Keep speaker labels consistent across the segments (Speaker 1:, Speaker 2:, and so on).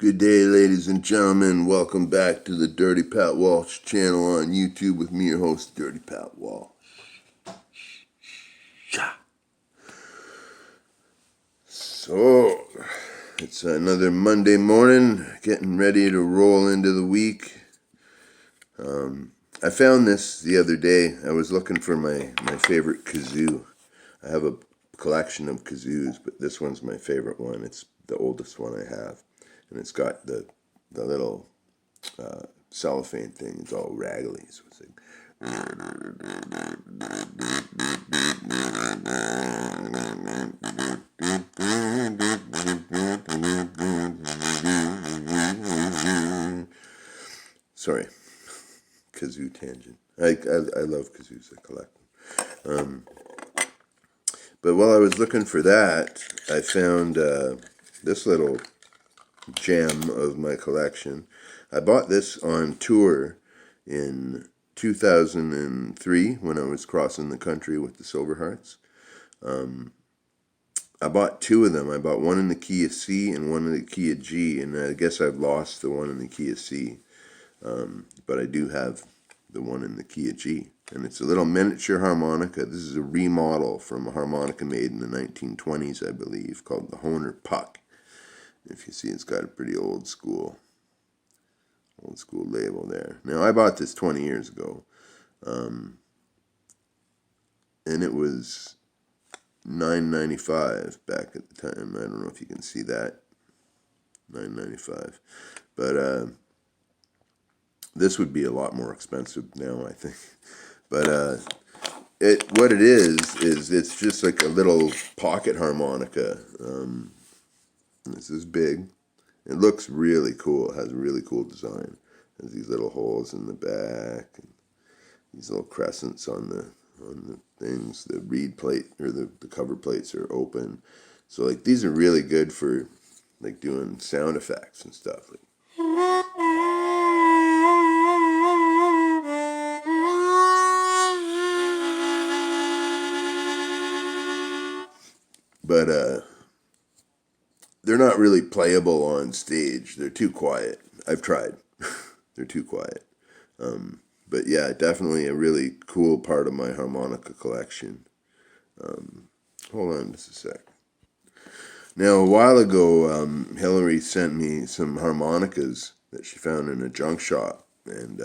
Speaker 1: Good day, ladies and gentlemen. Welcome back to the Dirty Pat Walsh channel on YouTube with me, your host, Dirty Pat Walsh. So, it's another Monday morning, getting ready to roll into the week. I found this the other day. I was looking for my favorite kazoo. I have a collection of kazoos, but this one's my favorite one. It's the oldest one I have. And it's got the little cellophane thing. It's all raggedy. So it's like, sorry, kazoo tangent. I love kazoos. I collect them. But while I was looking for that, I found this little gem of my collection. I bought this on tour in 2003 when I was crossing the country with the Silver Hearts. I bought two of them. I bought one in the key of C and one in the key of G, and I guess I've lost the one in the key of C. But I do have the one in the key of G. And it's a little miniature harmonica. This is a remodel from a harmonica made in the 1920s, I believe, called the Hohner Puck. If you see, it's got a pretty old school label there. Now, I bought this 20 years ago, and it was $9.95 back at the time. I don't know if you can see that, $9.95, but this would be a lot more expensive now, I think. But what it is it's just like a little pocket harmonica. This is big. It looks really cool. It has a really cool design. It has these little holes in the back and these little crescents on the things. The reed plate or the cover plates are open. So like these are really good for like doing sound effects and stuff. Like, but they're not really playable on stage. They're too quiet. I've tried. They're too quiet. But yeah, definitely a really cool part of my harmonica collection. Hold on just a sec. Now, a while ago, Hillary sent me some harmonicas that she found in a junk shop. And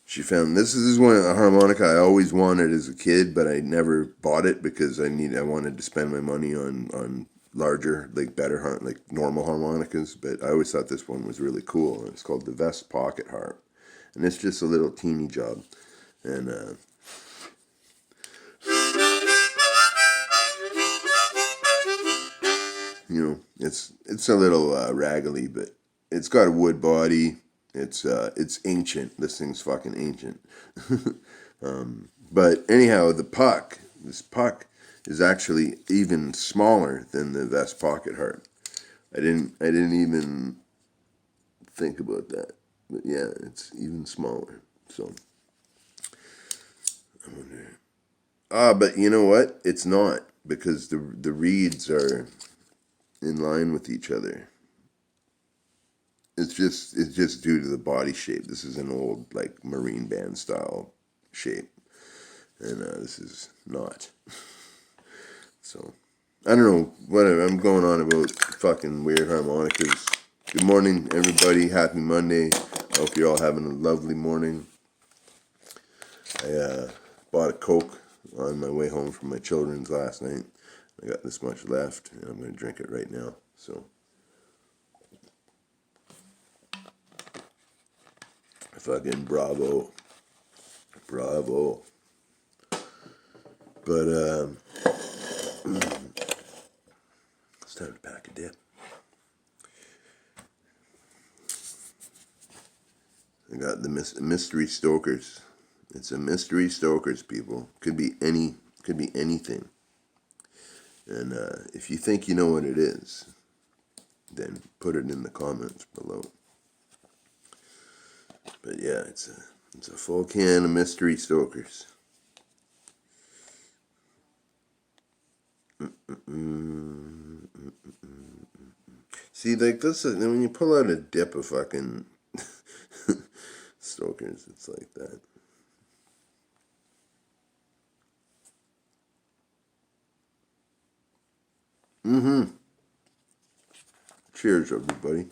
Speaker 1: she found this is a harmonica I always wanted as a kid, but I never bought it because I wanted to spend my money on larger, like better, like normal harmonicas. But I always thought this one was really cool. It's called the Vest Pocket Harp, and it's just a little teeny job, and it's a little raggedy, but it's got a wood body. It's ancient. This thing's fucking ancient. But anyhow, this puck is actually even smaller than the Vest Pocket Harp. I didn't even think about that, but yeah, it's even smaller. So I wonder. But you know what? It's not, because the reeds are in line with each other. It's just due to the body shape. This is an old like marine band style shape, and this is not. So I don't know. Whatever. I'm going on about fucking weird harmonicas. Good morning, everybody. Happy Monday. I hope you're all having a lovely morning. I bought a Coke on my way home from my children's last night. I got this much left, and I'm going to drink it right now. So, fucking bravo. Bravo. But, it's time to pack a dip. I got the Mystery Stokers. It's a Mystery Stokers, people. Could be anything. And if you think you know what it is, then put it in the comments below. But yeah, it's a full can of Mystery Stokers. See, like this is when you pull out a dip of fucking Stokers, it's like that. Mm-hmm. Cheers, everybody.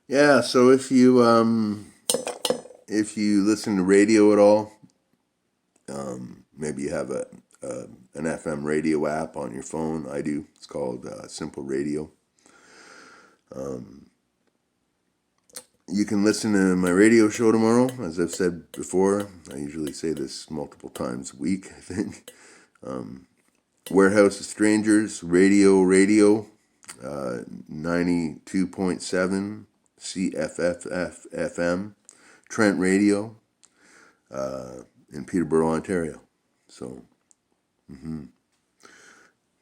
Speaker 1: Yeah, so if you listen to radio at all, maybe you have an FM radio app on your phone. I do. It's called Simple Radio. You can listen to my radio show tomorrow. As I've said before, I usually say this multiple times a week, I think. Warehouse of Strangers, Radio, 92.7 CFFF FM, Trent Radio, in Peterborough, Ontario. So,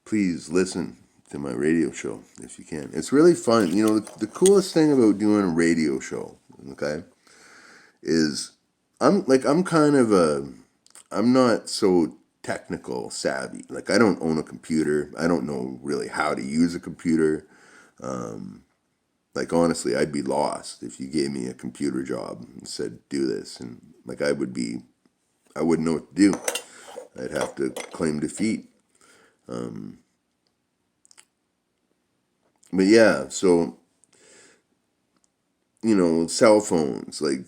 Speaker 1: please listen to my radio show if you can. It's really fun. You know, the coolest thing about doing a radio show, okay, is I'm kind of I'm not so technical savvy. Like I don't own a computer. I don't know really how to use a computer. Like honestly, I'd be lost if you gave me a computer job and said do this, and like I wouldn't know what to do. I'd have to claim defeat. But yeah, so cell phones, like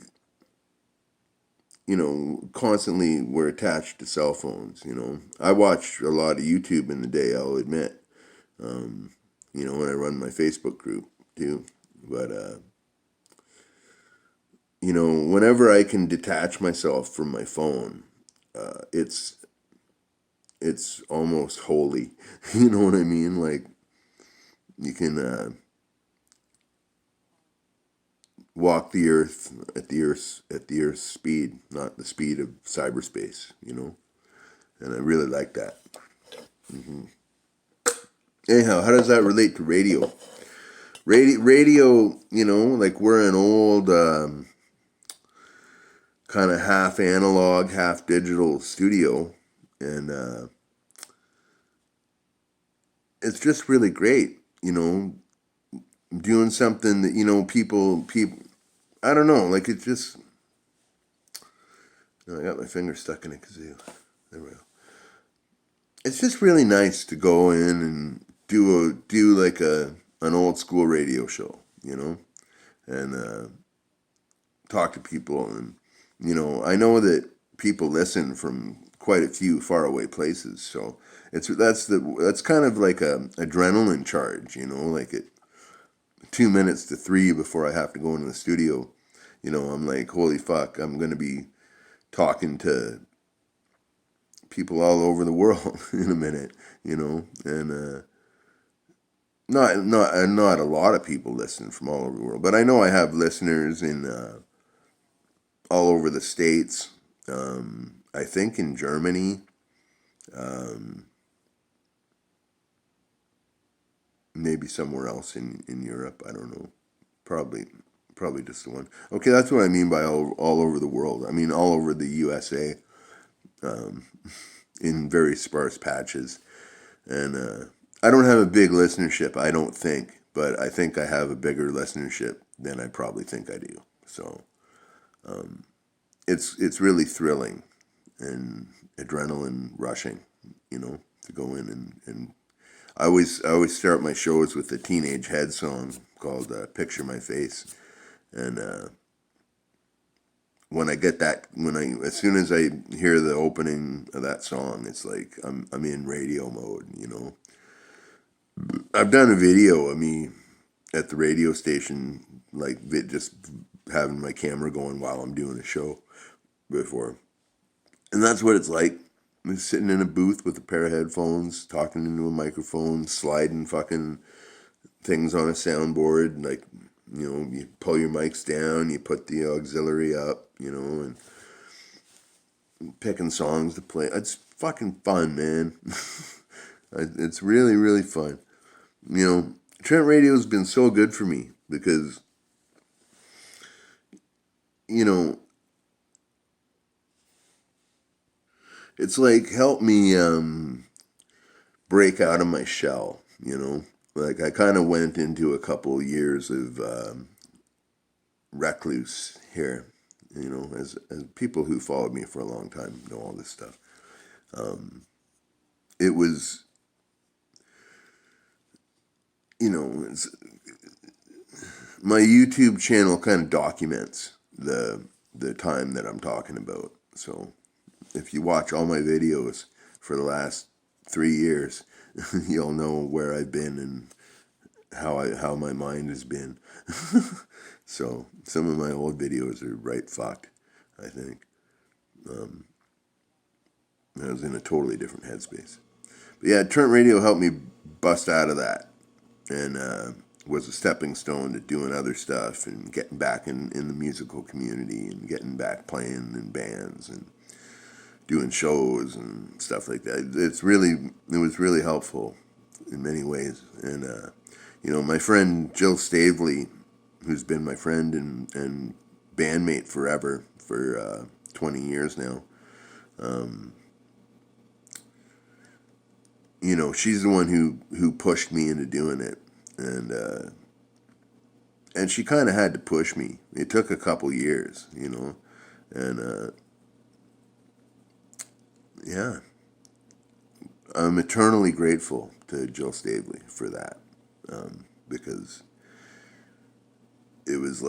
Speaker 1: constantly we're attached to cell phones. I watch a lot of YouTube in the day, I'll admit. When I run my Facebook group too. But whenever I can detach myself from my phone, it's almost holy. You know what I mean? Like you can walk the earth at the earth's speed, not the speed of cyberspace. And I really like that. Anyhow, how does that relate to radio? Radio, like we're an old kind of half analog, half digital studio, and it's just really great. Doing something that people. I don't know, like it just. I got my finger stuck in a kazoo. There we go. It's just really nice to go in and do like an old school radio show, and talk to people, and I know that people listen from quite a few faraway places, so that's kind of like a adrenaline charge, like at 2 minutes to 3 before I have to go into the studio, I'm like, holy fuck, I'm gonna be talking to people all over the world in a minute, and not a lot of people listen from all over the world, but I know I have listeners in all over the states. I think in Germany, um, maybe somewhere else in Europe. I don't know. Probably just the one. Okay, that's what I mean by all over the world. I mean all over the USA, um, in very sparse patches. And I don't have a big listenership, I don't think, but I think I have a bigger listenership than I probably think I do. So um, it's really thrilling and adrenaline rushing, to go in and I always start my shows with a Teenage Head song called "Picture My Face," and when I get that, as soon as I hear the opening of that song, it's like I'm in radio mode. I've done a video of me at the radio station, like just having my camera going while I'm doing a show before, and that's what it's like. I'm sitting in a booth with a pair of headphones, talking into a microphone, sliding fucking things on a soundboard, like, you pull your mics down, you put the auxiliary up, and picking songs to play. It's fucking fun, man. It's really, really fun. Trent Radio's been so good for me because, you know, it's like helped me break out of my shell. Like I kind of went into a couple years of recluse here. As people who followed me for a long time know all this stuff. Um, it was, it's, my YouTube channel kind of documents the time that I'm talking about. So if you watch all my videos for the last 3 years, you'll know where I've been and how my mind has been. So some of my old videos are right fucked, I think. Um, I was in a totally different headspace. But yeah, Trent Radio helped me bust out of that, and was a stepping stone to doing other stuff and getting back in the musical community and getting back playing in bands and doing shows and stuff like that. It was really helpful in many ways. And my friend Jill Stavely, who's been my friend and bandmate forever for 20 years now. She's the one who pushed me into doing it, and she kind of had to push me. It took a couple years, and yeah, I'm eternally grateful to Jill Stavely for that, because it was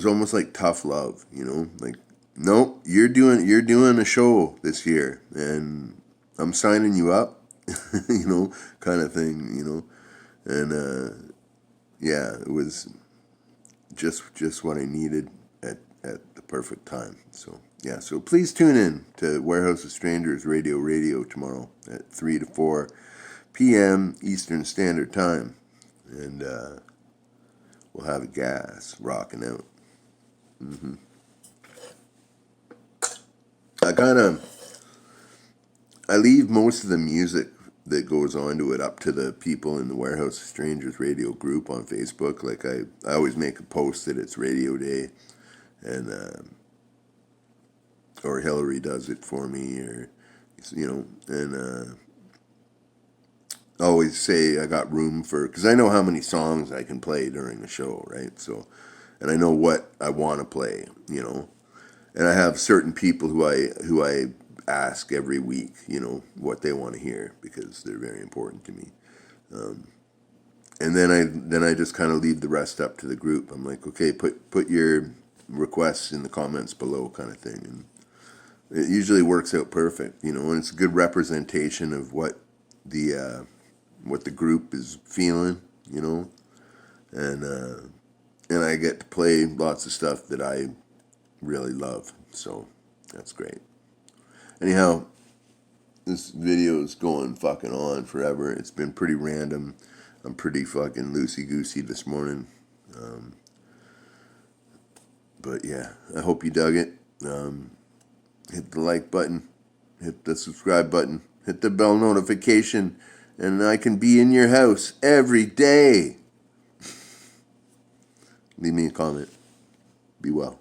Speaker 1: almost like tough love, like, nope, you're doing a show this year, and I'm signing you up, kind of thing, and yeah, it was just what I needed at the perfect time. So yeah, so please tune in to Warehouse of Strangers Radio tomorrow at 3 to 4 p.m. Eastern Standard Time, and we'll have a gas rocking out. Mm-hmm. I leave most of the music that goes onto it up to the people in the Warehouse of Strangers Radio group on Facebook. Like I always make a post that it's Radio Day, and or Hillary does it for me, or and I always say I got room for, because I know how many songs I can play during the show, right? So, and I know what I want to play, and I have certain people who I ask every week, what they want to hear because they're very important to me. Um, and then I just kind of leave the rest up to the group. I'm like, okay, put your requests in the comments below, kind of thing, and it usually works out perfect, and it's a good representation of what the group is feeling, and and I get to play lots of stuff that I really love, so that's great. Anyhow, this video is going fucking on forever. It's been pretty random. I'm pretty fucking loosey-goosey this morning. But yeah, I hope you dug it. Hit the like button, hit the subscribe button, hit the bell notification, and I can be in your house every day. Leave me a comment. Be well.